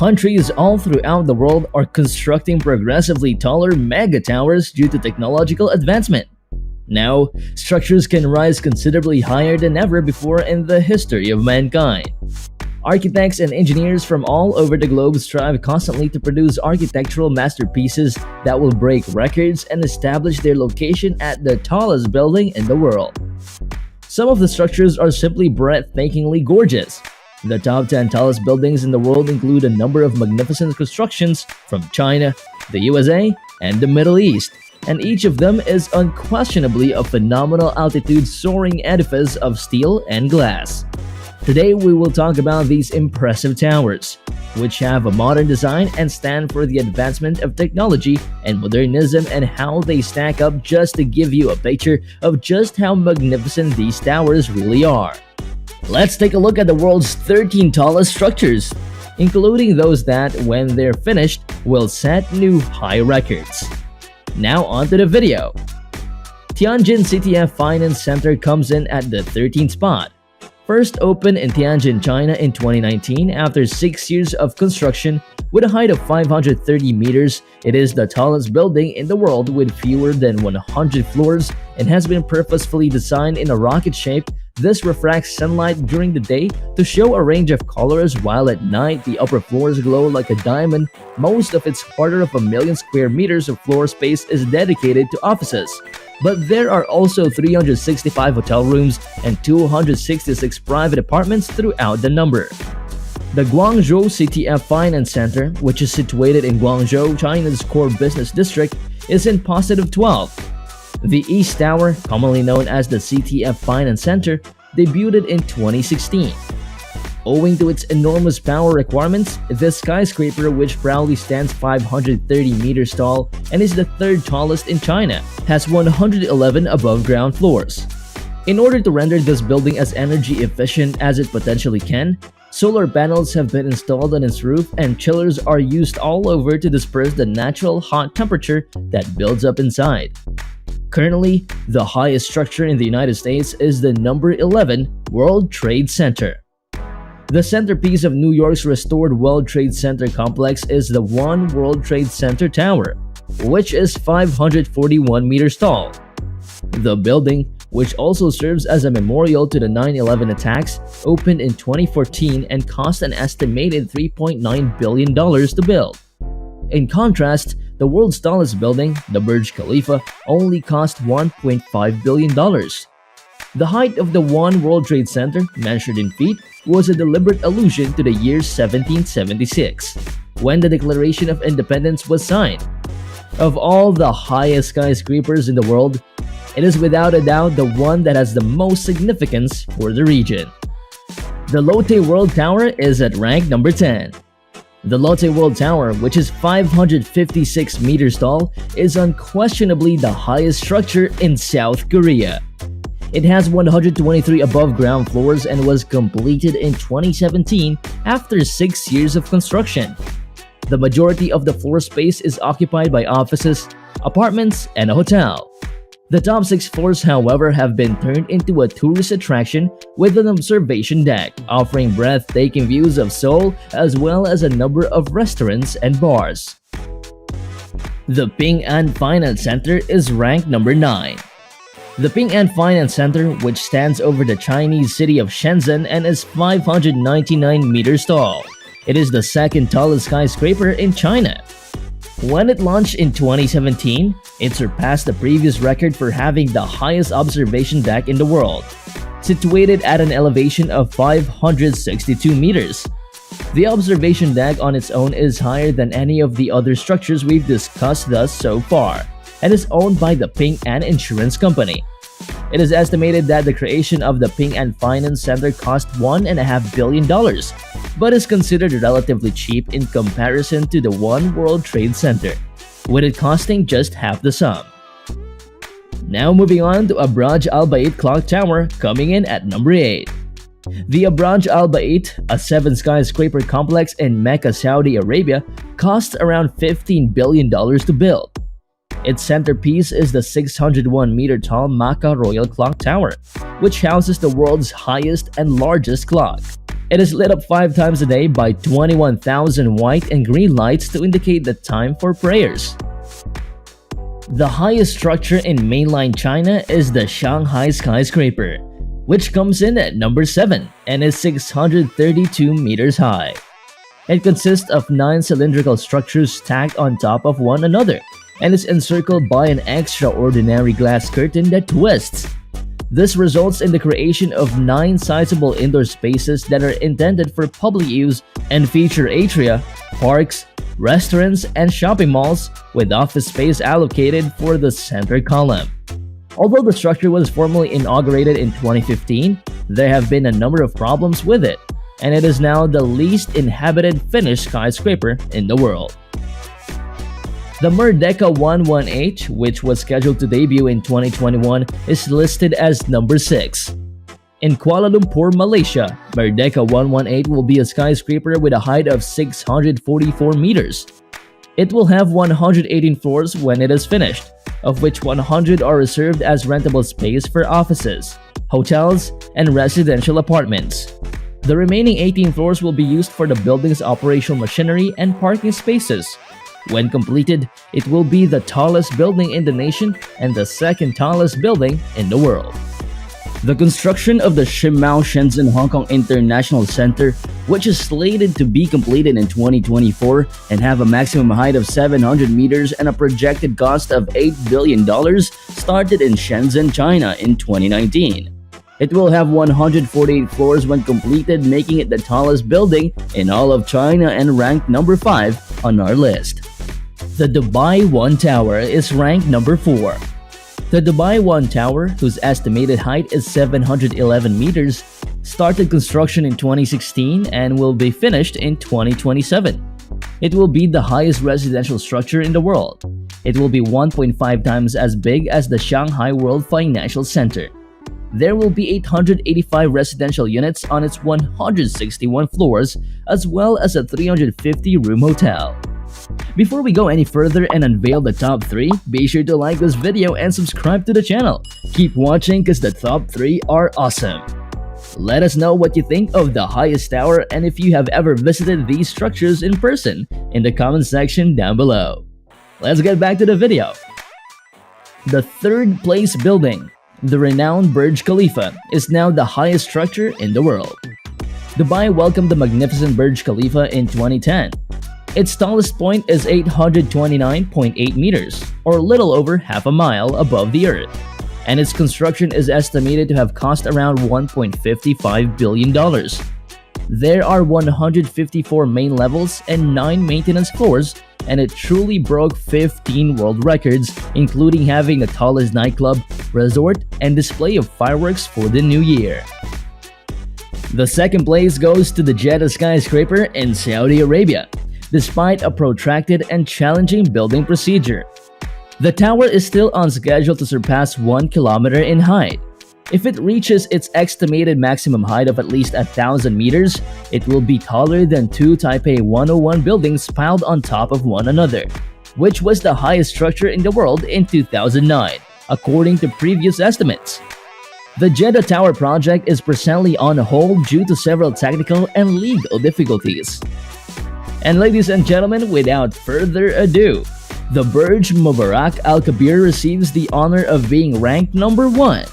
Countries all throughout the world are constructing progressively taller mega towers due to technological advancement. Now, structures can rise considerably higher than ever before in the history of mankind. Architects and engineers from all over the globe strive constantly to produce architectural masterpieces that will break records and establish their location at the tallest building in the world. Some of the structures are simply breathtakingly gorgeous. The top 10 tallest buildings in the world include a number of magnificent constructions from China, the USA, and the Middle East, and each of them is unquestionably a phenomenal altitude soaring edifice of steel and glass. Today we will talk about these impressive towers, which have a modern design and stand for the advancement of technology and modernism, and how they stack up, just to give you a picture of just how magnificent these towers really are. Let's take a look at the world's 13 tallest structures, including those that, when they're finished, will set new high records. Now onto the video. Tianjin CTF Finance Center comes in at the 13th spot. First opened in Tianjin, China in 2019 after 6 years of construction with a height of 530 meters, it is the tallest building in the world with fewer than 100 floors and has been purposefully designed in a rocket shape. This refracts sunlight during the day to show a range of colors, while at night the upper floors glow like a diamond. Most of its 250,000 square meters of floor space is dedicated to offices. But there are also 365 hotel rooms and 266 private apartments throughout the number. The Guangzhou CTF Finance Center, which is situated in Guangzhou, China's core business district, is in positive 12. The East Tower, commonly known as the CTF Finance Center, debuted in 2016. Owing to its enormous power requirements, the skyscraper, which proudly stands 530 meters tall and is the third tallest in China, has 111 above-ground floors. In order to render this building as energy efficient as it potentially can, solar panels have been installed on its roof and chillers are used all over to disperse the natural hot temperature that builds up inside. Currently, the highest structure in the United States is the number 11 World Trade Center. The centerpiece of New York's restored World Trade Center complex is the One World Trade Center Tower, which is 541 meters tall. The building, which also serves as a memorial to the 9/11 attacks, opened in 2014 and cost an estimated $3.9 billion to build. In contrast, the world's tallest building, the Burj Khalifa, only cost $1.5 billion. The height of the One World Trade Center, measured in feet, was a deliberate allusion to the year 1776, when the Declaration of Independence was signed. Of all the highest skyscrapers in the world, it is without a doubt the one that has the most significance for the region. The Lotte World Tower is at rank number 10. The Lotte World Tower, which is 556 meters tall, is unquestionably the highest structure in South Korea. It has 123 above-ground floors and was completed in 2017 after 6 years of construction. The majority of the floor space is occupied by offices, apartments, and a hotel. The top 6 floors, however, have been turned into a tourist attraction with an observation deck, offering breathtaking views of Seoul as well as a number of restaurants and bars. The Ping An Finance Center is ranked number 9. The Ping An Finance Center, which stands over the Chinese city of Shenzhen and is 599 meters tall. It is the second tallest skyscraper in China. When it launched in 2017, it surpassed the previous record for having the highest observation deck in the world, situated at an elevation of 562 meters. The observation deck on its own is higher than any of the other structures we've discussed thus so far, and is owned by the Ping An Insurance Company. It is estimated that the creation of the Ping An Finance Center cost $1.5 billion, but is considered relatively cheap in comparison to the One World Trade Center, with it costing just half the sum. Now moving on to Burj Al Bait Clock Tower, coming in at number 8. The Burj Al Bait, a 7 skyscraper complex in Mecca, Saudi Arabia, cost around $15 billion to build. Its centerpiece is the 601-meter-tall Makkah Royal Clock Tower, which houses the world's highest and largest clock. It is lit up 5 times a day by 21,000 white and green lights to indicate the time for prayers. The highest structure in mainland China is the Shanghai Skyscraper, which comes in at number 7 and is 632 meters high. It consists of 9 cylindrical structures stacked on top of one another and is encircled by an extraordinary glass curtain that twists. This results in the creation of 9 sizable indoor spaces that are intended for public use and feature atria, parks, restaurants, and shopping malls, with office space allocated for the center column. Although the structure was formally inaugurated in 2015, there have been a number of problems with it, and it is now the least inhabited finished skyscraper in the world. The Merdeka 11H, which was scheduled to debut in 2021, is listed as number 6. In Kuala Lumpur, Malaysia, Merdeka 118 will be a skyscraper with a height of 644 meters. It will have 118 floors when it is finished, of which 100 are reserved as rentable space for offices, hotels, and residential apartments. The remaining 18 floors will be used for the building's operational machinery and parking spaces. When completed, it will be the tallest building in the nation and the second tallest building in the world. The construction of the Shimao Shenzhen Hong Kong International Center, which is slated to be completed in 2024 and have a maximum height of 700 meters and a projected cost of $8 billion, started in Shenzhen, China in 2019. It will have 148 floors when completed, making it the tallest building in all of China and ranked number 5 on our list. The Dubai One Tower is ranked number 4. The Dubai One Tower, whose estimated height is 711 meters, started construction in 2016 and will be finished in 2027. It will be the highest residential structure in the world. It will be 1.5 times as big as the Shanghai World Financial Center. There will be 885 residential units on its 161 floors, as well as a 350-room hotel. Before we go any further and unveil the top 3, be sure to like this video and subscribe to the channel. Keep watching because the top 3 are awesome. Let us know what you think of the highest tower and if you have ever visited these structures in person in the comment section down below. Let's get back to the video. The third place building, the renowned Burj Khalifa, is now the highest structure in the world. Dubai welcomed the magnificent Burj Khalifa in 2010. Its tallest point is 829.8 meters, or a little over half a mile above the earth, and its construction is estimated to have cost around $1.55 billion. There are 154 main levels and 9 maintenance floors, and it truly broke 15 world records, including having the tallest nightclub, resort, and display of fireworks for the new year. The second place goes to the Jeddah skyscraper in Saudi Arabia, despite a protracted and challenging building procedure. The tower is still on schedule to surpass 1 kilometer in height. If it reaches its estimated maximum height of at least 1,000 meters, it will be taller than 2 Taipei 101 buildings piled on top of one another, which was the highest structure in the world in 2009, according to previous estimates. The Jeddah Tower project is presently on hold due to several technical and legal difficulties. And ladies and gentlemen, without further ado, the Burj Mubarak Al Kabir receives the honor of being ranked number 1.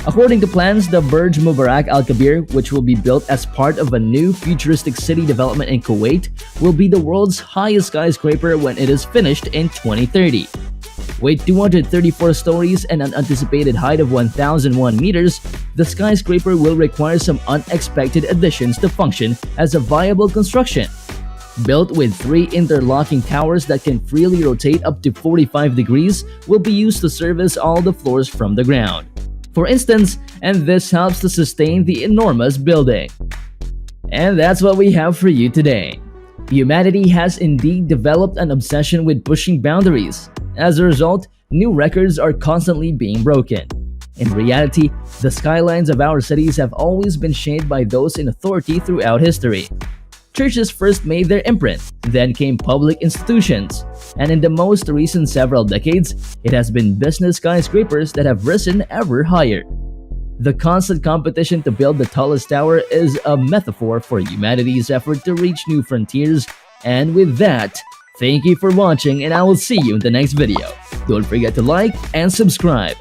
According to plans, the Burj Mubarak Al Kabir, which will be built as part of a new futuristic city development in Kuwait, will be the world's highest skyscraper when it is finished in 2030. With 234 stories and an anticipated height of 1,001 meters, the skyscraper will require some unexpected additions to function as a viable construction. Built with 3 interlocking towers that can freely rotate up to 45 degrees, will be used to service all the floors from the ground, for instance, and this helps to sustain the enormous building. And that's what we have for you today. Humanity has indeed developed an obsession with pushing boundaries. As a result, new records are constantly being broken. In reality, the skylines of our cities have always been shaped by those in authority throughout history. Churches first made their imprint, then came public institutions, and in the most recent several decades, it has been business skyscrapers that have risen ever higher. The constant competition to build the tallest tower is a metaphor for humanity's effort to reach new frontiers. And with that, thank you for watching and I will see you in the next video. Don't forget to like and subscribe.